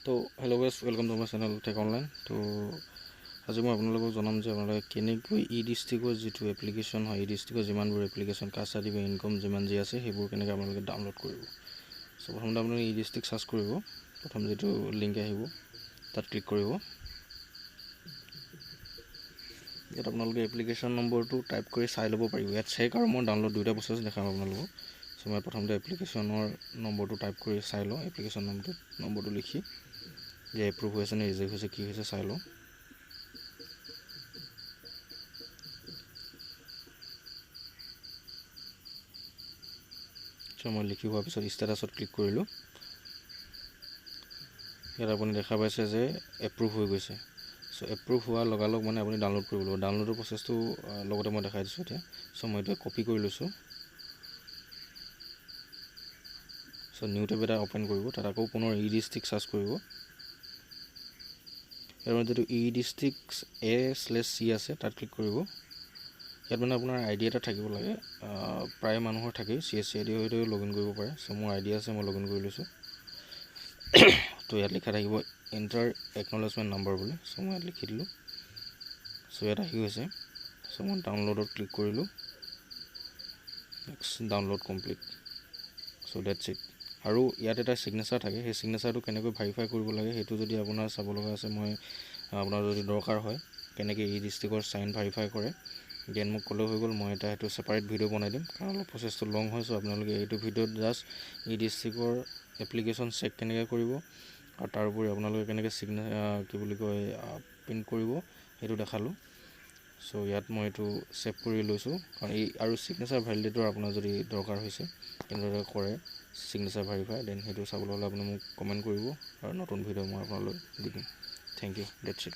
তো hello' guys, welcome to my channel tech online. তো আজি মই আপোনালোকক জনাম যে আপোনালোকে কেনেকৈ ই ডিষ্ট্ৰিক্টৰ যিটো এপ্লিকেশ্যন হয়, ই ডিষ্ট্ৰিক্টৰ যিমানবোৰ এপ্লিকেশ্যন, কাষ্ট চাৰ্টিফিকেট, ইনকম যিমান যি আছে সেইবোৰ কেনেকৈ আপোনালোকে ডাউনলোড কৰিব। চ' প্ৰথমতে আপোনালোকে ই ডিষ্ট্ৰিক্ট চাৰ্চ কৰিব। প্ৰথম যিটো লিংক আহিব তাত ক্লিক কৰিব। ইয়াত আপোনালোকে এপ্লিকেশ্যন নম্বৰটো টাইপ কৰি চাই ল'ব পাৰিব। ইয়াত চেক আৰু মই ডাউনলোড দুয়োটা প্ৰচেছ দেখাম আপোনালোকক। চ' মই প্ৰথমতে এপ্লিকেশ্যনৰ নম্বৰটো টাইপ কৰি চাই লওঁ। এপ্লিকেশ্যন নম্বৰটো লিখি যে এপ্ৰুভ হৈছে নে ৰিজেক্ট হৈছে, কি হৈছে চাই লওঁ। চ' মই লিখি হোৱাৰ পিছত ষ্টেটাছত ক্লিক কৰিলোঁ। ইয়াত আপুনি দেখা পাইছে যে এপ্ৰুভ হৈ গৈছে। চ' এপ্ৰুভ হোৱাৰ লগালগ মানে আপুনি ডাউনলোড কৰিব লাগিব। ডাউনলোডৰ প্ৰচেছটো লগতে মই দেখাই দিছোঁ এতিয়া। চ' মই এতিয়া কপি কৰি লৈছোঁ। চ' নিউ টেব এটা অ'পেন কৰিব। তাত আকৌ পুনৰ ই ডিষ্ট্ৰিক্ট চাৰ্চ কৰিব। ইয়াৰ মানে যিটো ই ডিষ্ট্ৰিক্ট A/C আছে তাত ক্লিক কৰিব। ইয়াত মানে আপোনাৰ আই ডি এটা থাকিব লাগে। প্ৰায় মানুহৰ থাকেই CSC আই ডি হয়তো লগ ইন কৰিব পাৰে। চ' মোৰ আই ডি আছে, মই লগ ইন কৰি লৈছোঁ। তো ইয়াত লিখা থাকিব এণ্টাৰ একনলেজমেণ্ট নাম্বাৰ বুলি। চ' মই ইয়াত লিখি দিলোঁ। চ' ইয়াত আহি গৈছে। চ' মই ডাউনলোডত ক্লিক কৰিলোঁ। Next download complete. So' that's it. আৰু ইয়াত এটা ছিগনেচাৰ থাকে, সেই ছিগনেচাৰটো কেনেকৈ ভেৰিফাই কৰিব লাগে সেইটো যদি আপোনাৰ চাব লগা আছে, মই আপোনাৰ যদি দৰকাৰ হয় কেনেকৈ ই ডিষ্ট্ৰিক্টৰ চাইন ভেৰিফাই কৰে দেন মোক ক'লেও হৈ গ'ল। মই এটা সেইটো ছেপাৰেট ভিডিঅ' বনাই দিম, কাৰণ অলপ প্ৰচেছটো লং হয়। চ' আপোনালোকে এইটো ভিডিঅ'ত জাষ্ট ই ডিষ্ট্ৰিক্টৰ এপ্লিকেশ্যন চেক কেনেকৈ কৰিব আৰু তাৰোপৰি আপোনালোকে কেনেকৈ কি বুলি কয় প্ৰিণ্ট কৰিব সেইটো দেখালোঁ। চ' ইয়াত মই এইটো ছেভ কৰি লৈছোঁ, কাৰণ এই আৰু ছিগনেচাৰ ভেলিডেটৰ আপোনাৰ যদি দৰকাৰ হৈছে কেনেদৰে কৰে ছিগনেচাৰ ভেৰিফাই, দেন সেইটো চাবলৈ হ'লে আপুনি মোক কমেণ্ট কৰিব আৰু নতুন ভিডিঅ' মই আপোনালোক দি দিম। Thank you, that's it.